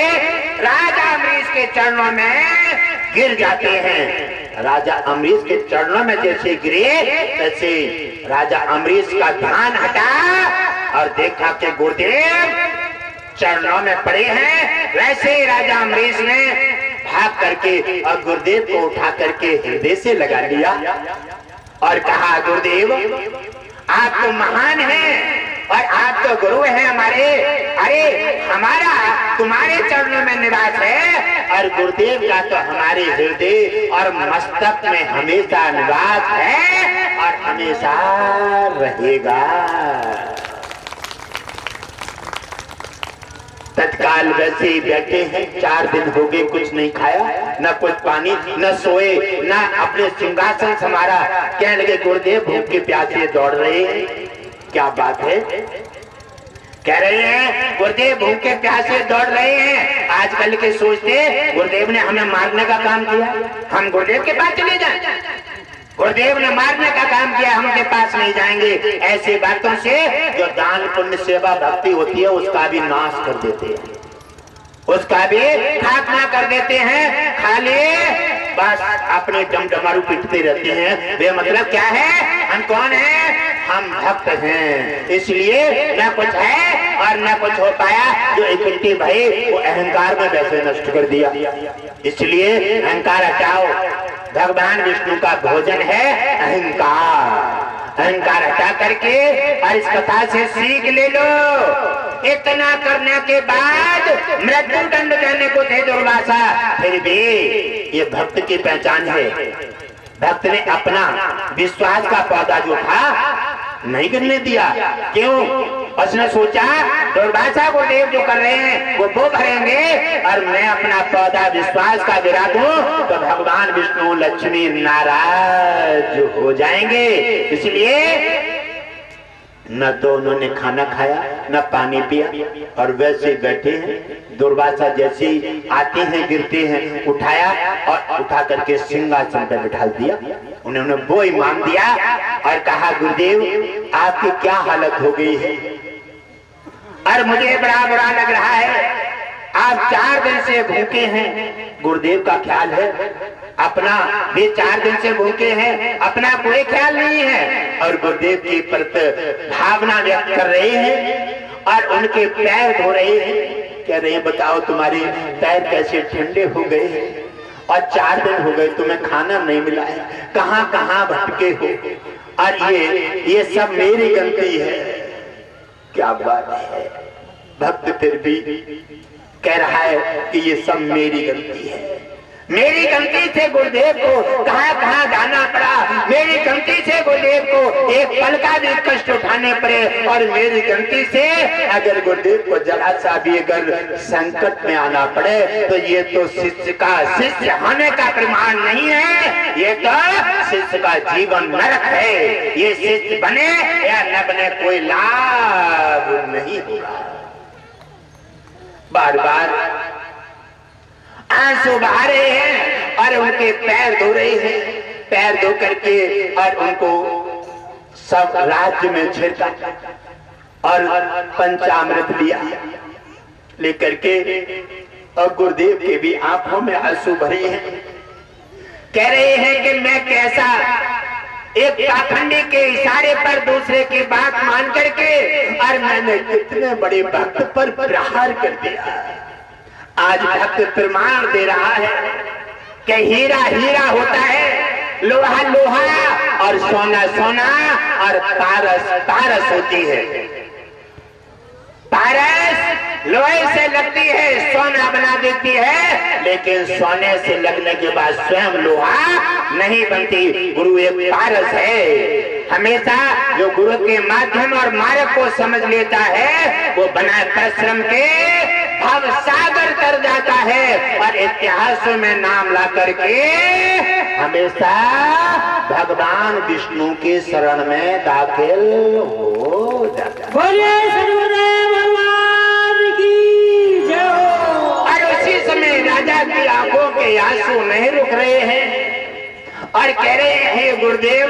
राजा अम्बरीश के चरणों में गिर जाते हैं। राजा अम्बरीश के चरणों में जैसे गिरे, तैसे राजा अम्बरीश का ध्यान हटा और देखा कि गुरुदेव चरणों में पड़े हैं। वैसे ही राजा अम्बरीश ने भाग करके और गुरुदेव को उठा करके हृदय से लगा लिया और कहा, गुरुदेव आप तो महान हैं और आप तो गुरु हैं हमारे। अरे हमारा तुम्हारे चरणों में निवास है और गुरुदेव का तो हमारे हृदय और मस्तक में हमेशा निवास है और हमेशा रहेगा। तत्काल वैसे ही बैठे हैं, 4 दिन हो गए कुछ नहीं खाया, न कुछ पानी, न सोए, न अपने सिंहासन संभाला। कहने लगे, गुरुदेव भूख के प्यासे दौड़ रहे हैं। क्या बात है? कह रहे हैं गुरुदेव भूख के प्यासे दौड़ रहे हैं। आजकल के सोचते गुरुदेव ने हमें मारने का काम किया, हम गुरुदेव के पास चले जाएं। गुरुदेव ने मारने का काम किया, हम उनके पास नहीं जाएंगे। ऐसी बातों से जो दान पुण्य सेवा भक्ति होती है उसका भी नाश कर देते हैं, उसका भी खात्मा कर देते हैं। खाली बस अपने डमडमारू पीटते रहते हैं। वे मतलब क्या है? हम कौन हैं? हम भक्त हैं, इसलिए न कुछ है और न कुछ हो पाया। जो इकट्ठे भाई वो अहंकार में वैसे नष्ट कर दिया। इसलिए अहंकार हटाओ। भगवान विष्णु का भोजन है अहंकार। अहंकार हटा करके और इस कथा से सीख ले लो। इतना करने के बाद मृत्यु दंड देने को थे दुर्वासा, फिर भी ये भक्त की पहचान है। भक्त ने अपना विश्वास का पौधा जो था नहीं गिरने दिया। क्यों? उसने सोचा दुर्वासा को देव जो कर रहे हैं वो भरेंगे और मैं अपना पौधा विश्वास का गिरा दूं तो भगवान विष्णु लक्ष्मी नाराज हो जाएंगे। इसलिए न तो उन्होंने खाना खाया न पानी पिया और वैसे बैठे हैं। दुर्वासा जैसे आते हैं गिरते हैं, उठाया और उठा करके सिंहासन पर बिठा दिया। उन्होंने वो ही मान दिया और कहा, गुरुदेव आपकी क्या हालत हो गई है और मुझे बड़ा बुरा लग रहा है। आप 4 दिन से भूखे हैं। गुरुदेव का ख्याल है अपना, वे 4 दिन से भूखे हैं, अपना कोई ख्याल नहीं है और गुरुदेव के प्रति भावना व्यक्त कर रहे हैं और उनके पैर धो रहे हैं। कह रहे हैं, बताओ तुम्हारे पैर कैसे ठंडे हो गए हैं और 4 दिन हो गए तुम्हें खाना नहीं मिला है, कहां कहां भटके हो और ये सब मेरी गलती है। क्या बात है? भक्त फिर भी कह रहा है कि ये सब मेरी गलती है। मेरी गलती से गुरुदेव को कहां कहां जाना पड़ा, मेरी गलती से गुरुदेव को एक पल का भी कष्ट उठाने पड़े और मेरी गलती से अगर गुरुदेव को जरा सा भी अगर संकट में आना पड़े तो ये तो शिष्य होने का प्रमाण नहीं है, ये तो शिष्य का जीवन नरक है। ये शिष्य बने या न बने कोई लाभ नहीं होगा। बार बार आंसू बहा रहे हैं और उनके पैर धो रहे हैं। पैर धो करके और उनको सब राज्य में छिड़का और पंचामृत लिया लेकर के और गुरुदेव के भी आंखों में आंसू भरे हैं। कह रहे हैं कि मैं कैसा एक पाखंडी के इशारे पर दूसरे की बात मान करके और मैंने कितने बड़े भक्त पर प्रहार कर दिया। आज भक्त प्रमाण दे रहा है कि हीरा हीरा होता है, लोहा लोहा और सोना सोना और पारस पारस होती है। पारस लोहे से लगती है, सोना बना देती है, लेकिन सोने से लगने के बाद स्वयं लोहा नहीं बनती। गुरु एक पारस है। हमेशा जो गुरु के माध्यम और मार्ग को समझ लेता है वो बिना परिश्रम के भव सागर कर जाता है और इतिहास में नाम ला करके हमेशा भगवान विष्णु के शरण में दाखिल हो जाता है। बोलिए सद्गुरुदेव भगवान की जय हो। और उसी समय राजा की आंखों के आंसू नहीं रुक रहे हैं और कह रहे हैं, गुरुदेव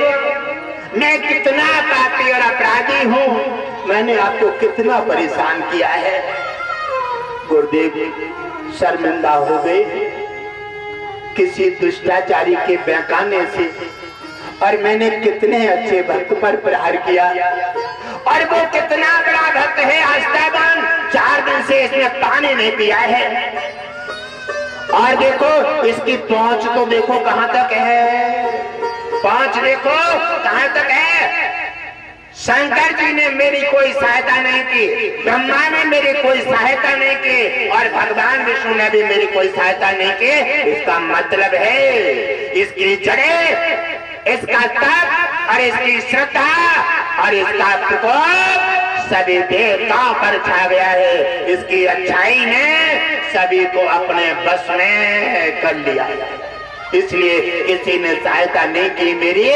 मैं कितना पापी और अपराधी हूँ, मैंने आपको कितना परेशान किया है। गुरुदेव शर्मिंदा हो गए किसी दुष्टाचारी के बहकाने से और मैंने कितने अच्छे भक्त पर प्रहार किया और वो कितना बड़ा भक्त है आस्थावान, 4 दिन से इसने पानी नहीं पिया है और देखो इसकी पहुंच तो देखो कहां तक है, पहुंच देखो कहां तक है। शंकर जी ने मेरी कोई सहायता नहीं की, ब्रह्मा ने मेरी कोई सहायता नहीं की, और भगवान विष्णु ने भी मेरी कोई सहायता नहीं की। इसका मतलब है इसकी जड़ें, इसका तप और इसकी श्रद्धा और इसका प्रकोप सभी देवताओं पर छा गया है। इसकी अच्छाई ने सभी को अपने बस में कर लिया, इसलिए किसी ने सहायता नहीं की मेरी।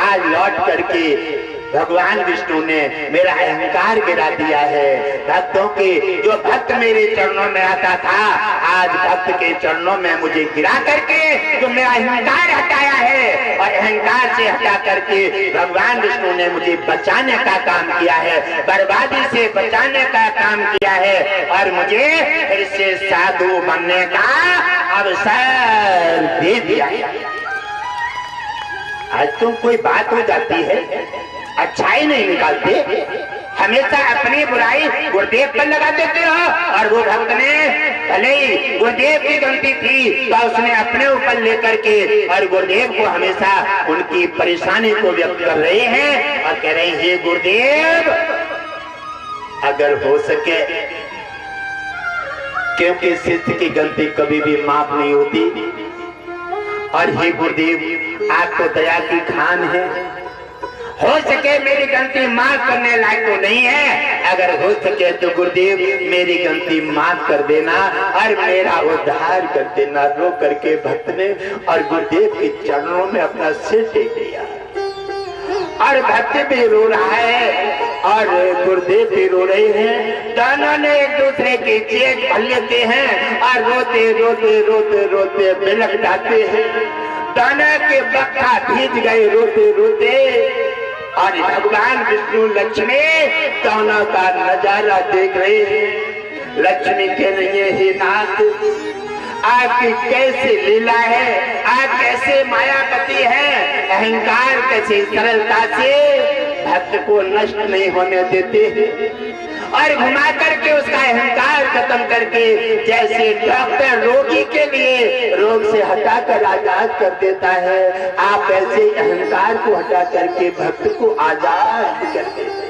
आज लौट करके भगवान विष्णु ने मेरा अहंकार गिरा दिया है। भक्तों के जो भक्त मेरे चरणों में आता था, आज भक्त के चरणों में मुझे गिरा करके जो मेरा अहंकार हटाया है, और अहंकार से हटा करके भगवान विष्णु ने मुझे बचाने का काम किया है, बर्बादी से बचाने का काम किया है, और मुझे फिर से साधु बनने का अवसर दे दिया। आज तो कोई बात हो जाती है, अच्छाई नहीं निकालते, हमेशा अपनी बुराई गुरुदेव पर लगा देते हो। और वो भक्त ने भले ही गुरुदेव की गलती थी तो उसने अपने ऊपर लेकर के और गुरुदेव को हमेशा उनकी परेशानी को व्यक्त कर रहे हैं और कह रहे हैं हे गुरुदेव अगर हो सके, क्योंकि शिष्य की गलती कभी भी माफ नहीं होती। और हे गुरुदेव आप तो दया की खान है, हो सके मेरी गलती माफ करने लायक तो नहीं है, अगर हो सके तो गुरुदेव मेरी गलती माफ कर देना और मेरा उद्धार कर देना। रो करके भक्त ने और गुरुदेव के चरणों में अपना सिर टेक दिया, और भक्त भी रो रहा है और गुरुदेव भी रो रहे हैं। दोनों ने एक दूसरे की चेक भर लेते हैं और रोते रोते रोते रोते बिलख जाते हैं। दोनों के बक्का भीज गए रोते रोते, और भगवान विष्णु लक्ष्मी दोनों का नजारा देख रहे हैं। लक्ष्मी कह रही है हे नाथ आपकी कैसी लीला है, आप कैसे मायापति हैं, अहंकार कैसे सरलता से भक्त को नष्ट नहीं होने देते और घुमा करके उसका अहंकार खत्म करके जैसे डॉक्टर रोगी के लिए रोग से हटाकर आजाद कर देता है, आप ऐसे अहंकार को हटा करके भक्त को आजाद कर देते हैं।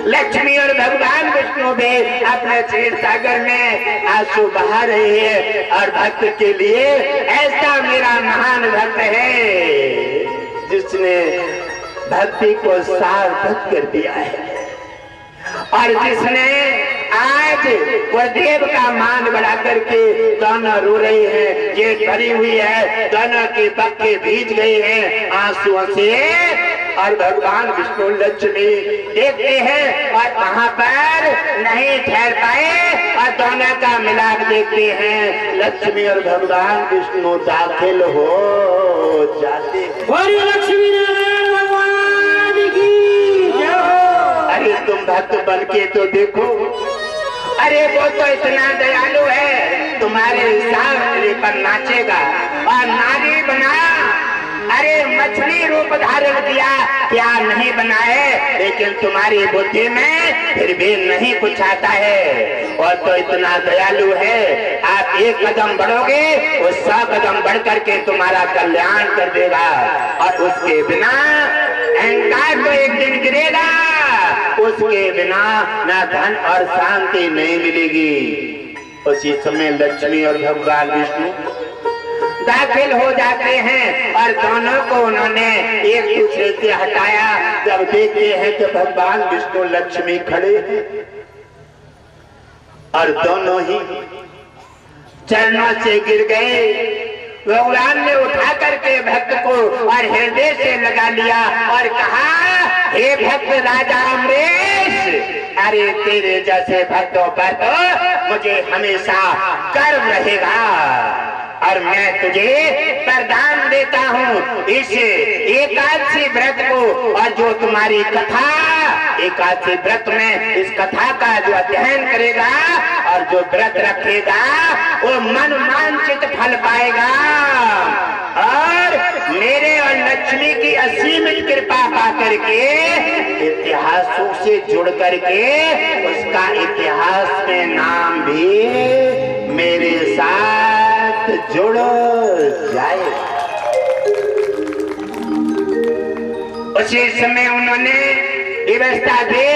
लक्ष्मी और भगवान विष्णु भी अपने क्षीर सागर में आंसू बहा रहे हैं और भक्त के लिए ऐसा मेरा महान भक्त है जिसने भक्ति को सार्थक कर दिया है और जिसने आज गुरुदेव का मान बढ़ा करके दोनों रो रहे हैं, जेठ भरी हुई है, दोनों के पक्के भीज गए हैं आंसुओं से। और भगवान विष्णु लक्ष्मी देखते हैं और वहां पर नहीं ठहर पाए और दोनों का मिलाप देखते हैं। लक्ष्मी और भगवान विष्णु दाखिल हो जाते हैं। लक्ष्मी नारायण भगवान की जय हो। अरे तुम भक्त बन के तो देखो, अरे वो तो इतना दयालु है तुम्हारे सामने पर नाचेगा और नारी बना, अरे मछली रूप धारण किया क्या नहीं बनाए, लेकिन तुम्हारी बुद्धि में फिर भी नहीं कुछ आता है। और तो इतना दयालु है, आप एक कदम बढ़ोगे वो 100 कदम बढ़ करके तुम्हारा कल्याण कर देगा। और उसके बिना अहंकार तो एक दिन गिरेगा, उसके बिना न धन और शांति नहीं मिलेगी। उसी समय लक्ष्मी और भगवान विष्णु दाखिल हो जाते हैं और दोनों को उन्होंने एक दूसरे से हटाया। जब देखते हैं कि भगवान विष्णु लक्ष्मी खड़े हैं और दोनों ही चरणों से गिर गए। भगवान ने उठा करके भक्त को और हृदय से लगा लिया और कहा हे भक्त राजा अमरीश, अरे तेरे जैसे भक्तों पर तो मुझे हमेशा गर्व रहेगा और मैं तुझे वरदान देता हूँ इस एकादशी व्रत को। और जो तुम्हारी कथा एकादशी व्रत में इस कथा का जो अध्ययन करेगा और जो व्रत रखेगा वो मन वांछित फल पाएगा और मेरे और लक्ष्मी की असीमित कृपा पा करके इतिहासों से जुड़ करके उसका इतिहास में नाम भी मेरे साथ जुड़ जाए। उसी समय उन्होंने व्यवस्था दी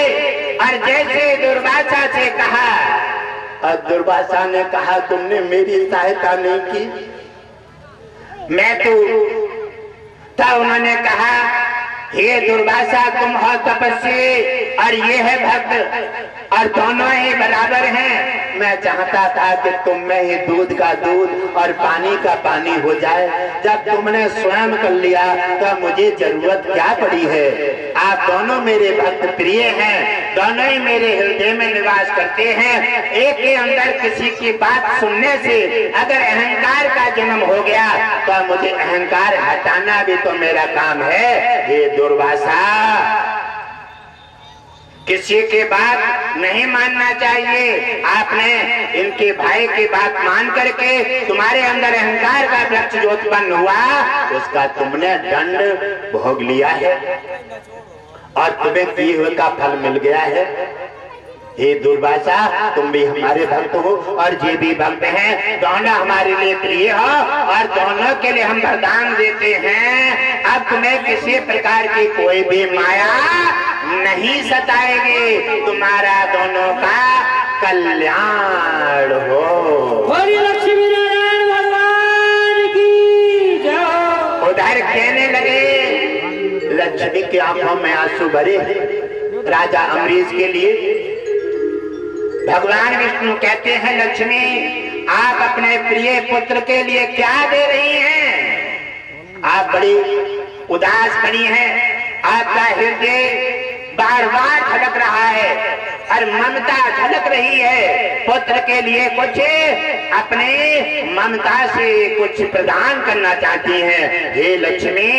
और जैसे दुर्वासा से कहा, और दुर्वासा ने कहा तुमने मेरी सहायता नहीं की, मैं तो तब उन्होंने कहा हे दुर्वासा तुम हो तपस्वी और ये है भक्त और दोनों ही बराबर हैं। मैं चाहता था कि तुम में ही दूध का दूध और पानी का पानी हो जाए। जब तुमने स्वयं कर लिया तो मुझे जरूरत क्या पड़ी है। आप दोनों मेरे भक्त प्रिय हैं, दोनों ही मेरे हृदय में निवास करते हैं। एक के अंदर किसी की बात सुनने से अगर अहंकार का जन्म हो गया तो मुझे अहंकार हटाना भी तो मेरा काम है। हे दुर्वासा, किसी की बात नहीं मानना चाहिए। आपने इनके भाई की बात मान करके तुम्हारे अंदर अहंकार का वृक्ष जो उत्पन्न हुआ उसका तुमने दंड भोग लिया है और तुम्हें किए हुए का फल मिल गया है। हे दुर्वासा, तुम भी हमारे भक्त हो और ये भी भक्त हैं, दोनों हमारे लिए प्रिय हो और दोनों के लिए हम वरदान देते हैं। अब तुम्हें किसी प्रकार की कोई भी माया नहीं सताएगी, तुम्हारा दोनों का कल्याण हो। लक्ष्मी नारायण भगवान की जय। उधर कहने लगे, लक्ष्मी की आंखों में आंसू भरे राजा अम्बरीश के लिए। भगवान विष्णु कहते हैं लक्ष्मी आप अपने प्रिय पुत्र के लिए क्या दे रही हैं? आप बड़ी उदास खड़ी हैं, आपका हृदय बार बार धड़क रहा है और ममता झलक रही है। पुत्र के लिए कुछ अपने ममता से कुछ प्रदान करना चाहती हैं। हे लक्ष्मी,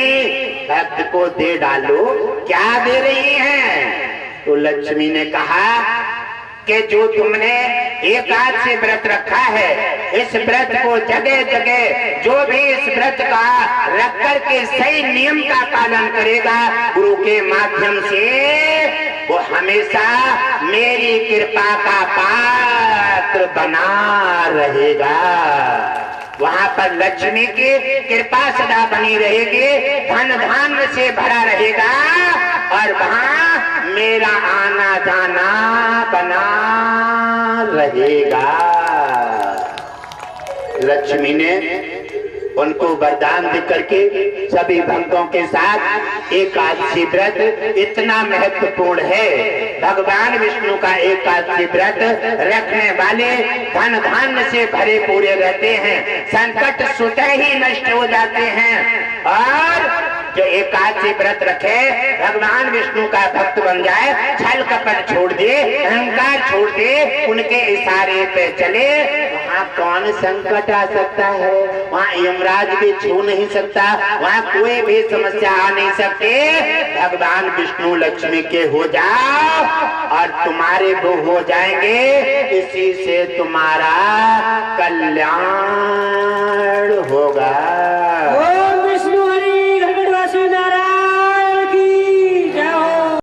भक्त को दे डालो, क्या दे रही हैं? तो लक्ष्मी ने कहा कि जो तुमने एकादशी से व्रत रखा है, इस व्रत को जगह जगह जो भी इस व्रत का रख करके सही नियम का पालन करेगा गुरु के माध्यम से, वो हमेशा मेरी कृपा का पात्र बना रहेगा। वहाँ पर लक्ष्मी की कृपा सदा बनी रहेगी, धन धान्य से भरा रहेगा और वहाँ मेरा आना जाना बना रहेगा। लक्ष्मी ने उनको वरदान दे करके सभी भक्तों के साथ एकादशी व्रत इतना महत्वपूर्ण है। भगवान विष्णु का एकादशी व्रत रखने वाले धन धान्य से भरे पूरे रहते हैं, संकट स्वतः ही नष्ट हो जाते हैं। और जो एकादशी व्रत रखे, भगवान विष्णु का भक्त बन जाए, छल कपट छोड़ दे, अहंकार छोड़ दे, उनके इशारे पे चले, वहाँ कौन संकट आ सकता है? वहाँ यमराज भी छू नहीं सकता, वहाँ कोई भी समस्या आ नहीं सकती। भगवान विष्णु लक्ष्मी के हो जाओ और तुम्हारे वो हो जाएंगे, इसी से तुम्हारा कल्याण